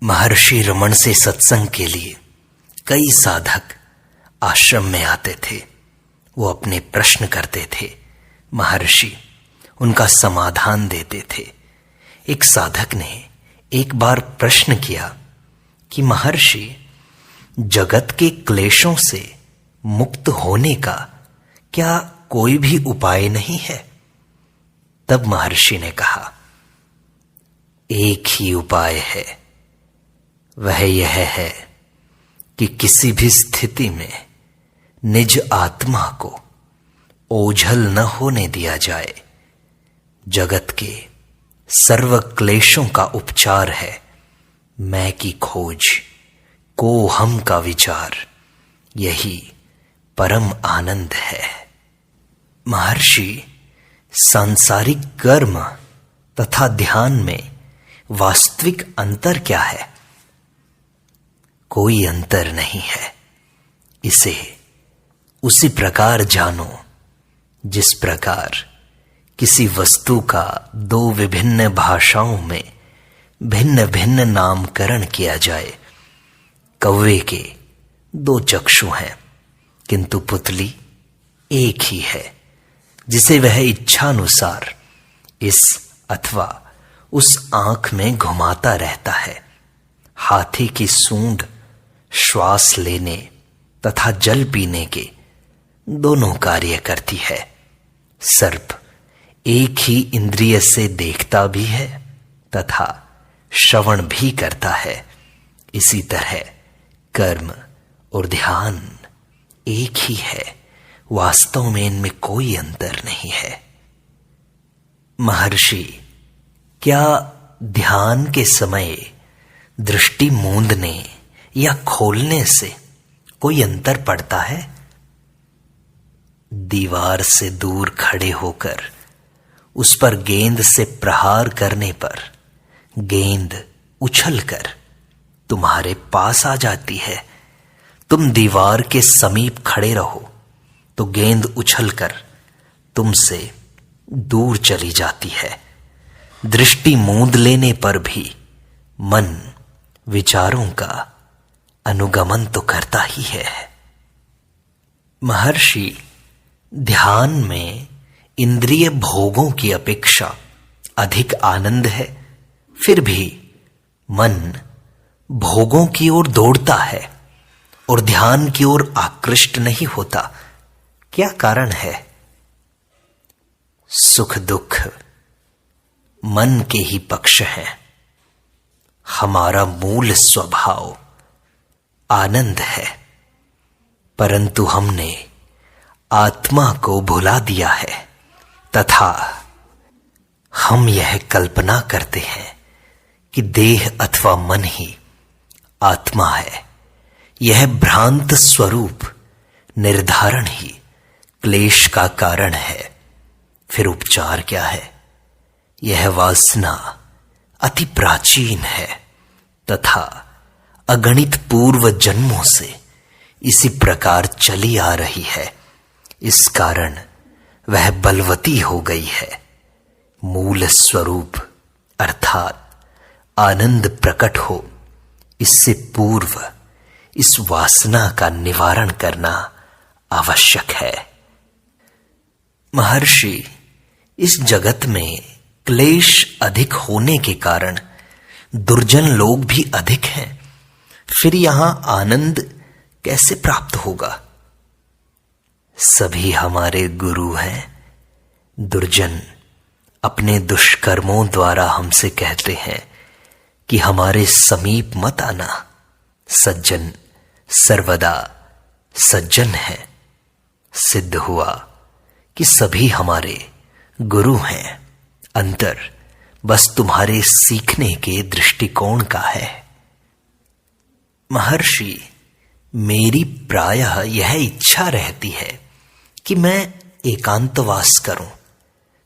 महर्षि रमण से सत्संग के लिए कई साधक आश्रम में आते थे। वो अपने प्रश्न करते थे, महर्षि उनका समाधान देते थे। एक साधक ने एक बार प्रश्न किया कि महर्षि, जगत के क्लेशों से मुक्त होने का क्या कोई भी उपाय नहीं है? तब महर्षि ने कहा, एक ही उपाय है, वह यह है कि किसी भी स्थिति में निज आत्मा को ओझल न होने दिया जाए। जगत के सर्व क्लेशों का उपचार है मैं की खोज, को हम का विचार, यही परम आनंद है। महर्षि, सांसारिक कर्म तथा ध्यान में वास्तविक अंतर क्या है? कोई अंतर नहीं है। इसे उसी प्रकार जानो जिस प्रकार किसी वस्तु का दो विभिन्न भाषाओं में भिन्न भिन्न नामकरण किया जाए। कौवे के दो चक्षु हैं, किंतु पुतली एक ही है, जिसे वह इच्छानुसार इस अथवा उस आंख में घुमाता रहता है। हाथी की सूंड श्वास लेने तथा जल पीने के दोनों कार्य करती है। सर्प एक ही इंद्रिय से देखता भी है तथा श्रवण भी करता है। इसी तरह कर्म और ध्यान एक ही है, वास्तव में इनमें कोई अंतर नहीं है। महर्षि, क्या ध्यान के समय दृष्टि मूंदने या खोलने से कोई अंतर पड़ता है? दीवार से दूर खड़े होकर उस पर गेंद से प्रहार करने पर गेंद उछलकर तुम्हारे पास आ जाती है। तुम दीवार के समीप खड़े रहो तो गेंद उछलकर तुमसे दूर चली जाती है। दृष्टि मूंद लेने पर भी मन विचारों का अनुगमन तो करता ही है। महर्षि, ध्यान में इंद्रिय भोगों की अपेक्षा अधिक आनंद है, फिर भी मन भोगों की ओर दौड़ता है और ध्यान की ओर आकृष्ट नहीं होता। क्या कारण है? सुख दुख मन के ही पक्ष हैं। हमारा मूल स्वभाव आनंद है, परंतु हमने आत्मा को भुला दिया है तथा हम यह कल्पना करते हैं कि देह अथवा मन ही आत्मा है। यह भ्रांत स्वरूप निर्धारण ही क्लेश का कारण है। फिर उपचार क्या है? यह वासना अति प्राचीन है तथा अगणित पूर्व जन्मों से इसी प्रकार चली आ रही है। इस कारण वह बलवती हो गई है। मूल स्वरूप अर्थात आनंद प्रकट हो, इससे पूर्व इस वासना का निवारण करना आवश्यक है। महर्षि, इस जगत में क्लेश अधिक होने के कारण दुर्जन लोग भी अधिक हैं। फिर यहां आनंद कैसे प्राप्त होगा? सभी हमारे गुरु हैं। दुर्जन अपने दुष्कर्मों द्वारा हमसे कहते हैं कि हमारे समीप मत आना। सज्जन सर्वदा सज्जन है। सिद्ध हुआ कि सभी हमारे गुरु हैं। अंतर बस तुम्हारे सीखने के दृष्टिकोण का है। महर्षि, मेरी प्रायः यह इच्छा रहती है कि मैं एकांतवास करूं,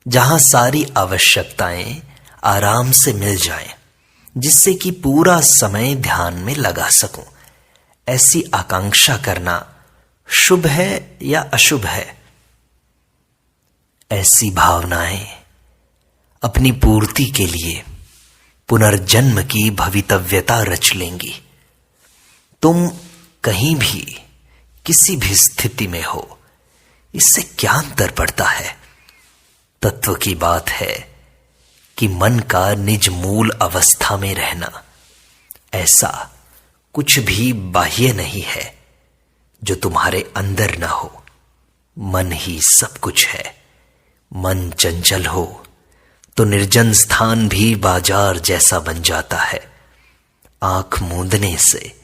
जहां सारी आवश्यकताएं आराम से मिल जाएं, जिससे कि पूरा समय ध्यान में लगा सकूं। ऐसी आकांक्षा करना शुभ है या अशुभ है? ऐसी भावनाएं अपनी पूर्ति के लिए पुनर्जन्म की भवितव्यता रच लेंगी। तुम कहीं भी किसी भी स्थिति में हो, इससे क्या अंतर पड़ता है? तत्व की बात है कि मन का निज मूल अवस्था में रहना। ऐसा कुछ भी बाह्य नहीं है जो तुम्हारे अंदर ना हो। मन ही सब कुछ है। मन चंचल हो तो निर्जन स्थान भी बाजार जैसा बन जाता है। आंख मूंदने से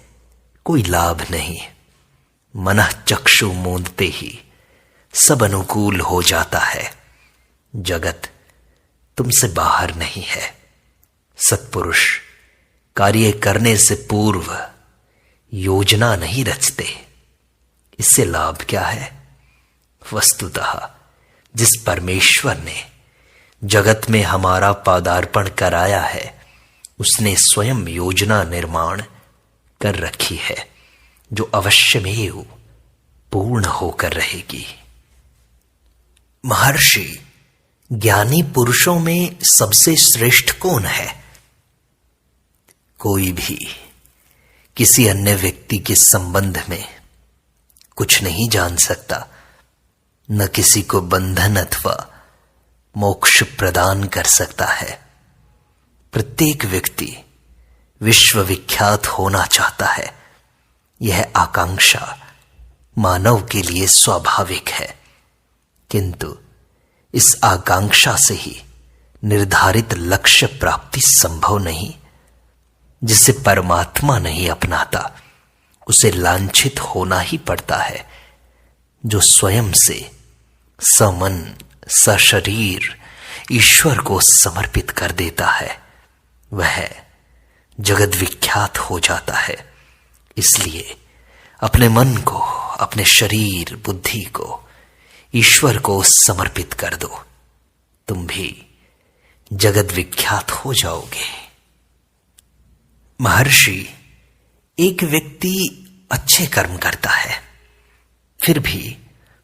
कोई लाभ नहीं। मनः चक्षु मूंदते ही सब अनुकूल हो जाता है। जगत तुमसे बाहर नहीं है। सत्पुरुष कार्य करने से पूर्व योजना नहीं रचते। इससे लाभ क्या है? वस्तुतः जिस परमेश्वर ने जगत में हमारा पदार्पण कराया है, उसने स्वयं योजना निर्माण कर रखी है, जो अवश्यमेव पूर्ण होकर रहेगी। महर्षि, ज्ञानी पुरुषों में सबसे श्रेष्ठ कौन है? कोई भी किसी अन्य व्यक्ति के संबंध में कुछ नहीं जान सकता, न किसी को बंधन अथवा मोक्ष प्रदान कर सकता है। प्रत्येक व्यक्ति विश्वविख्यात होना चाहता है। यह आकांक्षा मानव के लिए स्वाभाविक है, किंतु इस आकांक्षा से ही निर्धारित लक्ष्य प्राप्ति संभव नहीं। जिसे परमात्मा नहीं अपनाता, उसे लांछित होना ही पड़ता है। जो स्वयं से समन सशरीर ईश्वर को समर्पित कर देता है, वह जगत विख्यात हो जाता है। इसलिए अपने मन को, अपने शरीर बुद्धि को ईश्वर को समर्पित कर दो। तुम भी जगत विख्यात हो जाओगे। महर्षि, एक व्यक्ति अच्छे कर्म करता है, फिर भी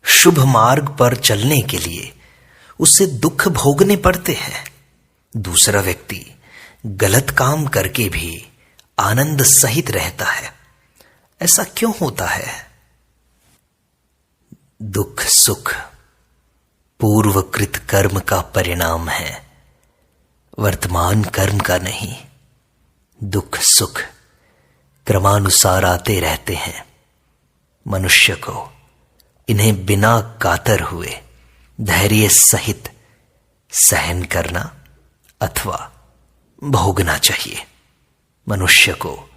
शुभ मार्ग पर चलने के लिए उसे दुख भोगने पड़ते हैं। दूसरा व्यक्ति गलत काम करके भी आनंद सहित रहता है। ऐसा क्यों होता है? दुख सुख पूर्वकृत कर्म का परिणाम है, वर्तमान कर्म का नहीं। दुख सुख क्रमानुसार आते रहते हैं। मनुष्य को इन्हें बिना कातर हुए धैर्य सहित सहन करना अथवा भोगना चाहिए। मनुष्य को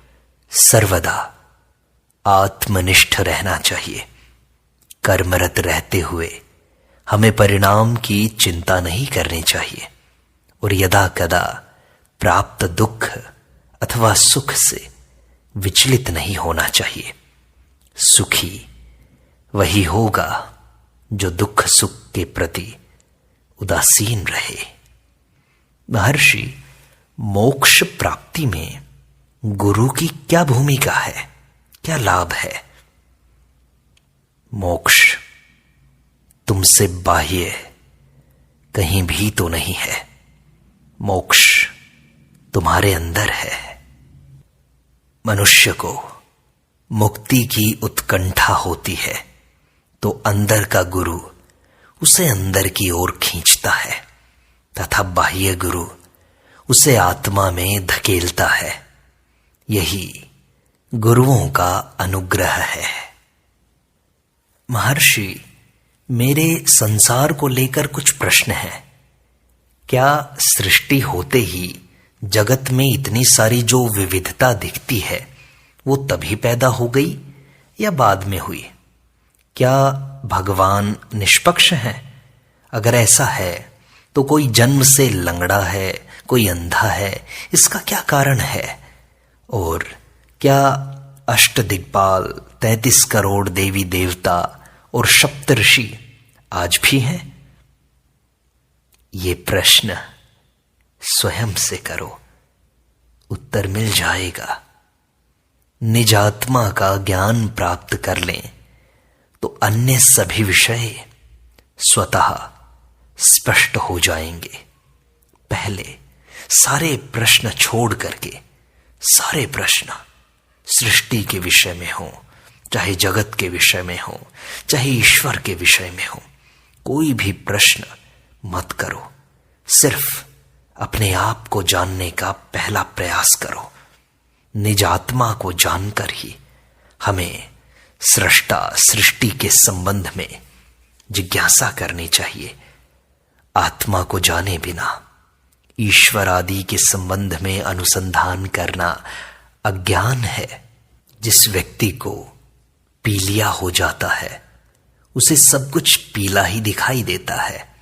सर्वदा आत्मनिष्ठ रहना चाहिए। कर्मरत रहते हुए हमें परिणाम की चिंता नहीं करनी चाहिए और यदा कदा प्राप्त दुख अथवा सुख से विचलित नहीं होना चाहिए। सुखी वही होगा जो दुख सुख के प्रति उदासीन रहे। महर्षि, मोक्ष प्राप्ति में गुरु की क्या भूमिका है, क्या लाभ है? मोक्ष तुमसे बाह्य कहीं भी तो नहीं है। मोक्ष तुम्हारे अंदर है। मनुष्य को मुक्ति की उत्कंठा होती है तो अंदर का गुरु उसे अंदर की ओर खींचता है तथा बाह्य गुरु उसे आत्मा में धकेलता है। यही गुरुओं का अनुग्रह है। महर्षि, मेरे संसार को लेकर कुछ प्रश्न हैं। क्या सृष्टि होते ही जगत में इतनी सारी जो विविधता दिखती है, वो तभी पैदा हो गई या बाद में हुई? क्या भगवान निष्पक्ष हैं? अगर ऐसा है तो कोई जन्म से लंगड़ा है, कोई अंधा है, इसका क्या कारण है? और क्या अष्टदिक्पाल, 33 करोड़ देवी देवता और सप्तऋषि आज भी हैं? ये प्रश्न स्वयं से करो, उत्तर मिल जाएगा। निज आत्मा का ज्ञान प्राप्त कर लें तो अन्य सभी विषय स्वतः स्पष्ट हो जाएंगे। पहले सारे प्रश्न छोड़ करके, सारे प्रश्न सृष्टि के विषय में हो, चाहे जगत के विषय में हो, चाहे ईश्वर के विषय में हो, कोई भी प्रश्न मत करो। सिर्फ अपने आप को जानने का पहला प्रयास करो। निज आत्मा को जानकर ही हमें सृष्टा सृष्टि के संबंध में जिज्ञासा करनी चाहिए। आत्मा को जाने बिना ईश्वर आदि के संबंध में अनुसंधान करना अज्ञान है। जिस व्यक्ति को पीलिया हो जाता है, उसे सब कुछ पीला ही दिखाई देता है।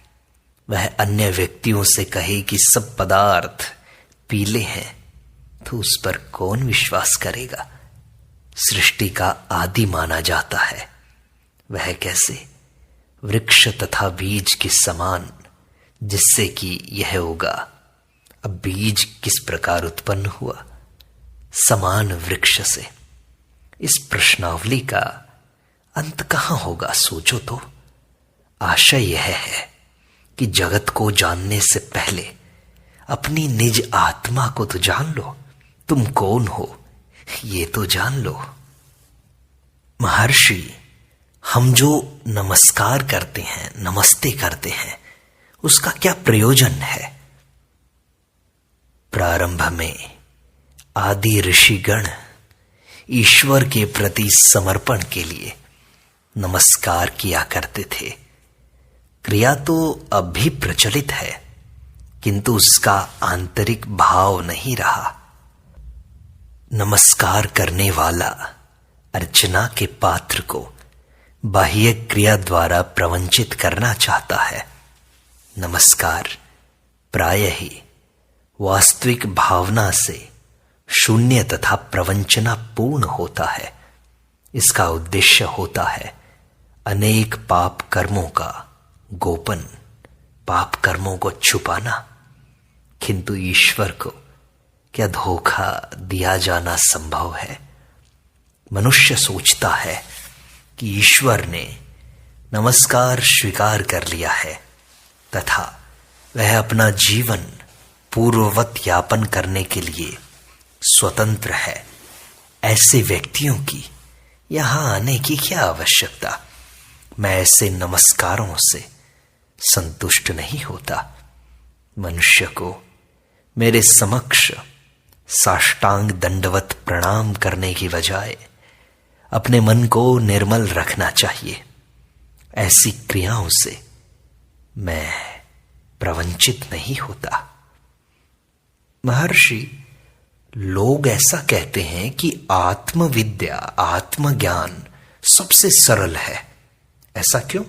वह अन्य व्यक्तियों से कहे कि सब पदार्थ पीले हैं, तो उस पर कौन विश्वास करेगा? सृष्टि का आदि माना जाता है, वह कैसे? वृक्ष तथा बीज के समान, जिससे कि यह होगा। अब बीज किस प्रकार उत्पन्न हुआ? समान वृक्ष से। इस प्रश्नावली का अंत कहां होगा? सोचो तो। आशय यह है कि जगत को जानने से पहले अपनी निज आत्मा को तो जान लो। तुम कौन हो ये तो जान लो। महर्षि, हम जो नमस्कार करते हैं, नमस्ते करते हैं, उसका क्या प्रयोजन है? प्रारंभ में आदि ऋषिगण ईश्वर के प्रति समर्पण के लिए नमस्कार किया करते थे। क्रिया तो अब भी प्रचलित है, किंतु उसका आंतरिक भाव नहीं रहा। नमस्कार करने वाला अर्चना के पात्र को बाह्य क्रिया द्वारा प्रवंचित करना चाहता है। नमस्कार प्रायः ही वास्तविक भावना से शून्य तथा प्रवंचना पूर्ण होता है। इसका उद्देश्य होता है अनेक पाप कर्मों का गोपन, पाप कर्मों को छुपाना। किंतु ईश्वर को क्या धोखा दिया जाना संभव है? मनुष्य सोचता है कि ईश्वर ने नमस्कार स्वीकार कर लिया है तथा वह अपना जीवन पूर्ववत यापन करने के लिए स्वतंत्र है। ऐसे व्यक्तियों की यहां आने की क्या आवश्यकता? मैं ऐसे नमस्कारों से संतुष्ट नहीं होता। मनुष्य को मेरे समक्ष साष्टांग दंडवत प्रणाम करने की बजाय अपने मन को निर्मल रखना चाहिए। ऐसी क्रियाओं से मैं प्रवंचित नहीं होता। महर्षि, लोग ऐसा कहते हैं कि आत्मविद्या, आत्मज्ञान सबसे सरल है। ऐसा क्यों?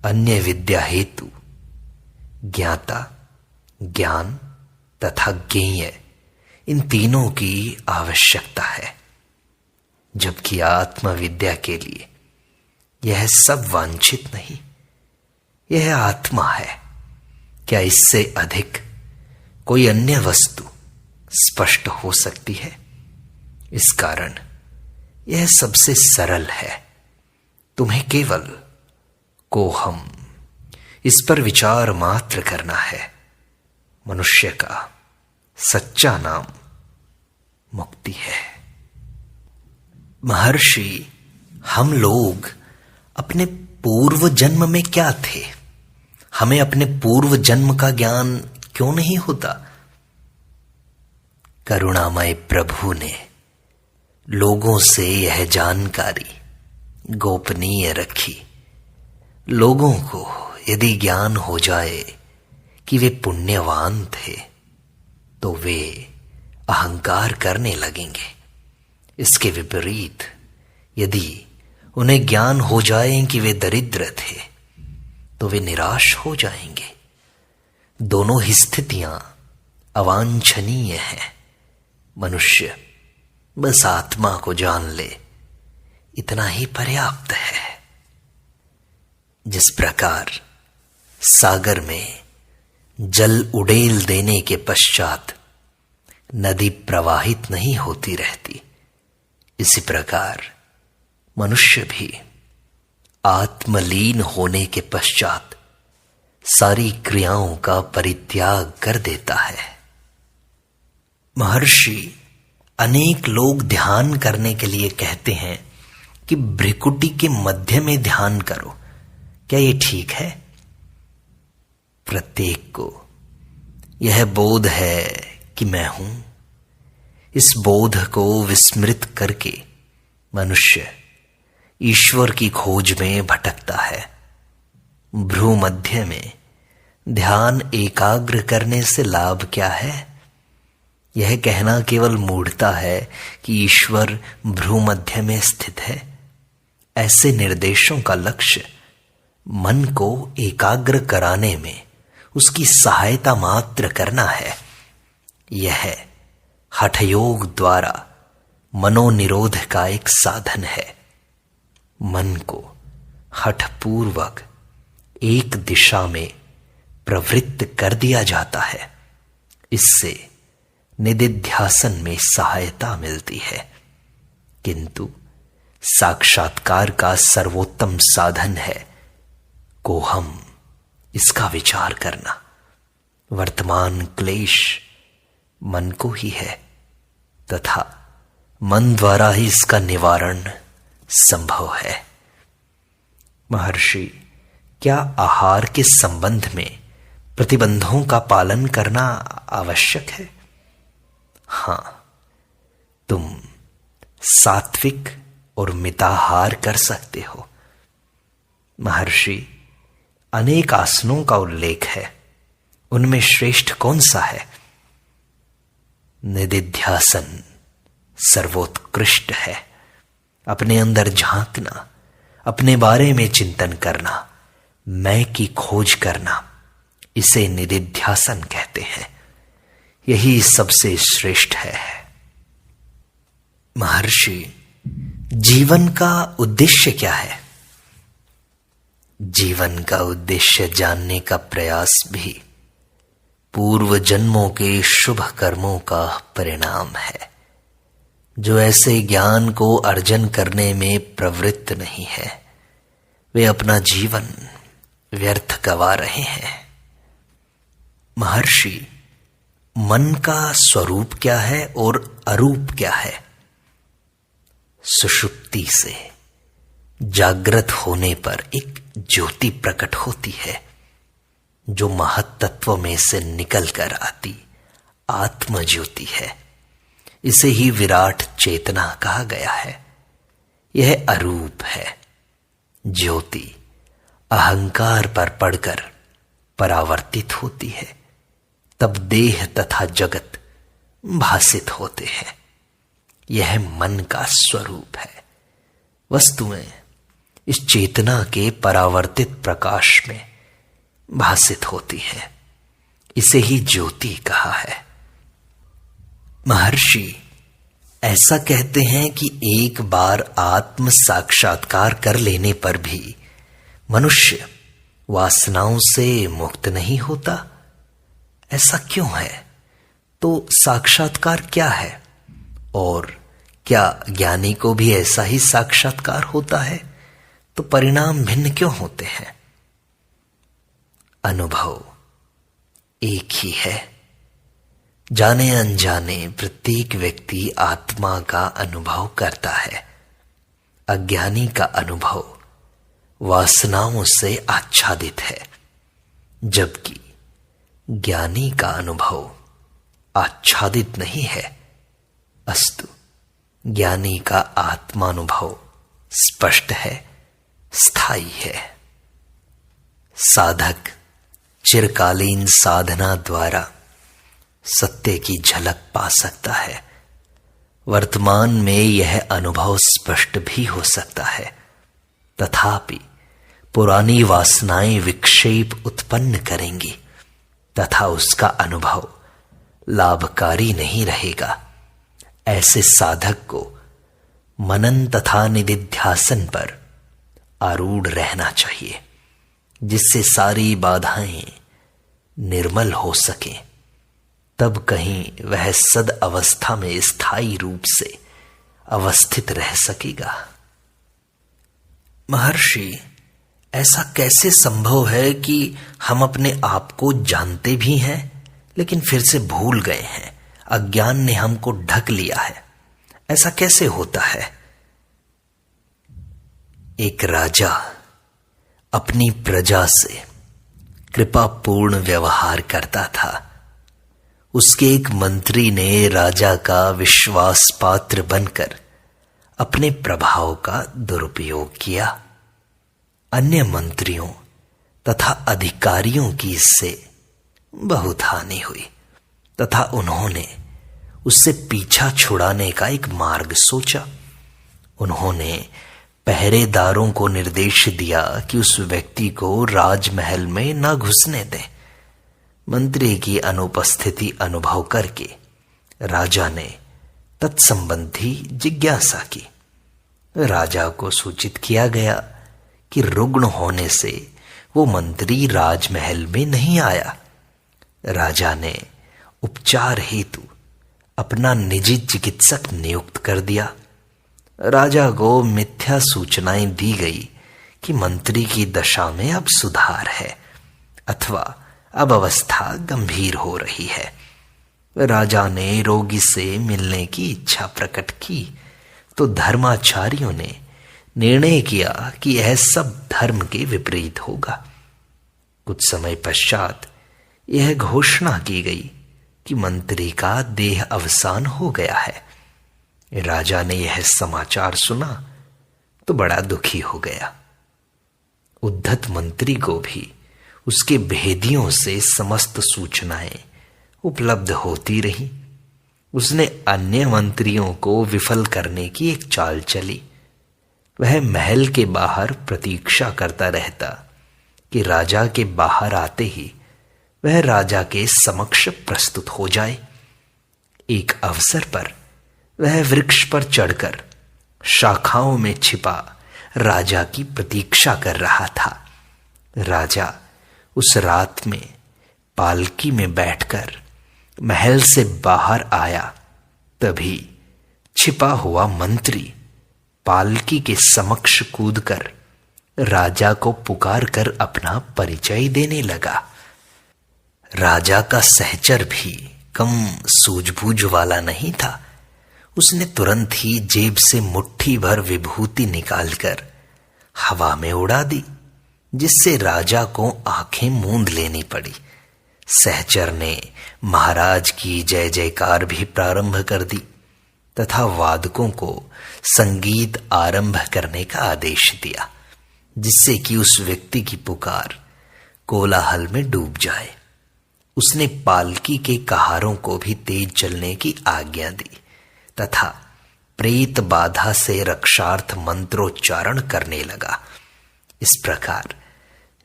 अन्य विद्या हेतु ज्ञाता, ज्ञान तथा ज्ञेय, इन तीनों की आवश्यकता है, जबकि आत्मविद्या के लिए यह सब वांछित नहीं। यह आत्मा है। क्या इससे अधिक कोई अन्य वस्तु स्पष्ट हो सकती है? इस कारण यह सबसे सरल है। तुम्हें केवल कोहम, इस पर विचार मात्र करना है। मनुष्य का सच्चा नाम मुक्ति है। महर्षि, हम लोग अपने पूर्व जन्म में क्या थे? हमें अपने पूर्व जन्म का ज्ञान क्यों नहीं होता? करुणामय प्रभु ने लोगों से यह जानकारी गोपनीय रखी। लोगों को यदि ज्ञान हो जाए कि वे पुण्यवान थे, तो वे अहंकार करने लगेंगे। इसके विपरीत यदि उन्हें ज्ञान हो जाए कि वे दरिद्र थे, तो वे निराश हो जाएंगे। दोनों ही स्थितियां अवांछनीय हैं। मनुष्य बस आत्मा को जान ले, इतना ही पर्याप्त है। जिस प्रकार सागर में जल उड़ेल देने के पश्चात नदी प्रवाहित नहीं होती रहती, इसी प्रकार मनुष्य भी आत्मलीन होने के पश्चात सारी क्रियाओं का परित्याग कर देता है। महर्षि, अनेक लोग ध्यान करने के लिए कहते हैं कि भ्रिकुटी के मध्य में ध्यान करो। क्या ये ठीक है? प्रत्येक को यह बोध है कि मैं हूं। इस बोध को विस्मृत करके मनुष्य ईश्वर की खोज में भटकता है। भ्रू मध्य में ध्यान एकाग्र करने से लाभ क्या है? यह कहना केवल मूढ़ता है कि ईश्वर भ्रू मध्य में स्थित है। ऐसे निर्देशों का लक्ष्य मन को एकाग्र कराने में उसकी सहायता मात्र करना है। यह हठयोग द्वारा मनोनिरोध का एक साधन है। मन को हठपूर्वक एक दिशा में प्रवृत्त कर दिया जाता है। इससे निदिध्यासन में सहायता मिलती है। किंतु साक्षात्कार का सर्वोत्तम साधन है कोहम, इसका विचार करना। वर्तमान क्लेश मन को ही है तथा मन द्वारा ही इसका निवारण संभव है। महर्षि, क्या आहार के संबंध में प्रतिबंधों का पालन करना आवश्यक है? हां, तुम सात्विक और मिताहार कर सकते हो। महर्षि, अनेक आसनों का उल्लेख है, उनमें श्रेष्ठ कौन सा है? निदिध्यासन सर्वोत्कृष्ट है। अपने अंदर झांकना, अपने बारे में चिंतन करना, मैं की खोज करना, इसे निदिध्यासन कहते हैं। यही सबसे श्रेष्ठ है। महर्षि, जीवन का उद्देश्य क्या है? जीवन का उद्देश्य जानने का प्रयास भी पूर्व जन्मों के शुभ कर्मों का परिणाम है। जो ऐसे ज्ञान को अर्जन करने में प्रवृत्त नहीं है, वे अपना जीवन व्यर्थ गवा रहे हैं। महर्षि, मन का स्वरूप क्या है और अरूप क्या है? सुषुप्ति से जागृत होने पर एक ज्योति प्रकट होती है, जो महत्तत्व में से निकलकर आती आत्म ज्योति है। इसे ही विराट चेतना कहा गया है। यह अरूप है। ज्योति अहंकार पर पड़कर परावर्तित होती है, तब देह तथा जगत भासित होते हैं। यह मन का स्वरूप है। वस्तुएं इस चेतना के परावर्तित प्रकाश में भासित होती है। इसे ही ज्योति कहा है। महर्षि, ऐसा कहते हैं कि एक बार आत्म साक्षात्कार कर लेने पर भी मनुष्य वासनाओं से मुक्त नहीं होता। ऐसा क्यों है? तो साक्षात्कार क्या है? और क्या ज्ञानी को भी ऐसा ही साक्षात्कार होता है? तो परिणाम भिन्न क्यों होते हैं? अनुभव एक ही है। जाने अनजाने प्रत्येक व्यक्ति आत्मा का अनुभव करता है। अज्ञानी का अनुभव वासनाओं से आच्छादित है, जबकि ज्ञानी का अनुभव आच्छादित नहीं है। अस्तु, ज्ञानी का आत्मानुभव स्पष्ट है, स्थायी है। साधक चिरकालीन साधना द्वारा सत्य की झलक पा सकता है। वर्तमान में यह अनुभव स्पष्ट भी हो सकता है, तथापि पुरानी वासनाएं विक्षेप उत्पन्न करेंगी तथा उसका अनुभव लाभकारी नहीं रहेगा। ऐसे साधक को मनन तथा निदिध्यासन पर आरूढ़ रहना चाहिए, जिससे सारी बाधाएं निर्मल हो सकें। तब कहीं वह सद अवस्था में स्थायी रूप से अवस्थित रह सकेगा। महर्षि, ऐसा कैसे संभव है कि हम अपने आप को जानते भी हैं लेकिन फिर से भूल गए हैं? अज्ञान ने हमको ढक लिया है। ऐसा कैसे होता है? एक राजा अपनी प्रजा से कृपापूर्ण व्यवहार करता था। उसके एक मंत्री ने राजा का विश्वास पात्र बनकर अपने प्रभाव का दुरुपयोग किया। अन्य मंत्रियों तथा अधिकारियों की इससे बहुत हानि हुई तथा उन्होंने उससे पीछा छुड़ाने का एक मार्ग सोचा। उन्होंने पहरेदारों को निर्देश दिया कि उस व्यक्ति को राजमहल में न घुसने दें। मंत्री की अनुपस्थिति अनुभव करके राजा ने तत्संबंधी जिज्ञासा की। राजा को सूचित किया गया कि रुग्ण होने से वो मंत्री राजमहल में नहीं आया। राजा ने उपचार हेतु अपना निजी चिकित्सक नियुक्त कर दिया। राजा को मिथ्या सूचनाएं दी गई कि मंत्री की दशा में अब सुधार है अथवा अब अवस्था गंभीर हो रही है। राजा ने रोगी से मिलने की इच्छा प्रकट की तो धर्माचार्यों ने निर्णय किया कि यह सब धर्म के विपरीत होगा। कुछ समय पश्चात यह घोषणा की गई कि मंत्री का देह अवसान हो गया है। राजा ने यह समाचार सुना तो बड़ा दुखी हो गया। उद्धत मंत्री को भी उसके भेदियों से समस्त सूचनाएं उपलब्ध होती रही। उसने अन्य मंत्रियों को विफल करने की एक चाल चली। वह महल के बाहर प्रतीक्षा करता रहता कि राजा के बाहर आते ही वह राजा के समक्ष प्रस्तुत हो जाए। एक अवसर पर वह वृक्ष पर चढ़कर शाखाओं में छिपा राजा की प्रतीक्षा कर रहा था। राजा उस रात में पालकी में बैठकर महल से बाहर आया। तभी छिपा हुआ मंत्री पालकी के समक्ष कूदकर राजा को पुकार कर अपना परिचय देने लगा। राजा का सहचर भी कम सूझबूझ वाला नहीं था। उसने तुरंत ही जेब से मुट्ठी भर विभूति निकालकर हवा में उड़ा दी, जिससे राजा को आंखें मूंद लेनी पड़ी। सहचर ने महाराज की जय जयकार भी प्रारंभ कर दी तथा वादकों को संगीत आरंभ करने का आदेश दिया, जिससे कि उस व्यक्ति की पुकार कोलाहल में डूब जाए। उसने पालकी के कहारों को भी तेज चलने की आज्ञा दी तथा प्रेत बाधा से रक्षार्थ मंत्रोच्चारण करने लगा। इस प्रकार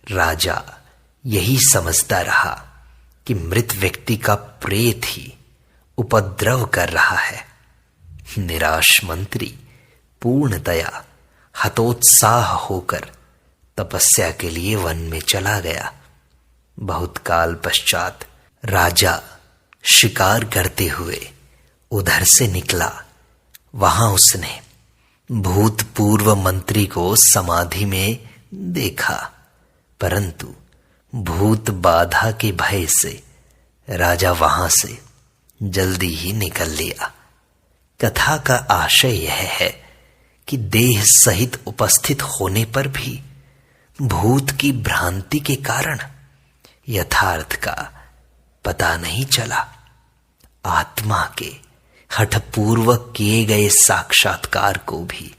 राजा यही समझता रहा कि मृत व्यक्ति का प्रेत ही उपद्रव कर रहा है। निराश मंत्री पूर्णतया हतोत्साह होकर तपस्या के लिए वन में चला गया। बहुत काल पश्चात राजा शिकार करते हुए उधर से निकला। वहां उसने भूतपूर्व मंत्री को समाधि में देखा, परंतु भूत बाधा के भय से राजा वहां से जल्दी ही निकल लिया। कथा का आशय यह है कि देह सहित उपस्थित होने पर भी भूत की भ्रांति के कारण यथार्थ का पता नहीं चला। आत्मा के हठपूर्वक किए गए साक्षात्कार को भी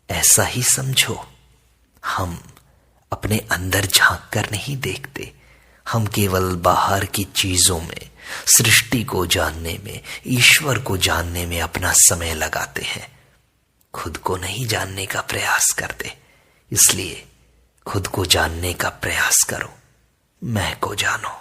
ऐसा ही समझो। हम अपने अंदर झांक कर नहीं देखते, हम केवल बाहर की चीजों में, सृष्टि को जानने में, ईश्वर को जानने में अपना समय लगाते हैं, खुद को नहीं जानने का प्रयास करते। इसलिए खुद को जानने का प्रयास करो, मैं को जानो।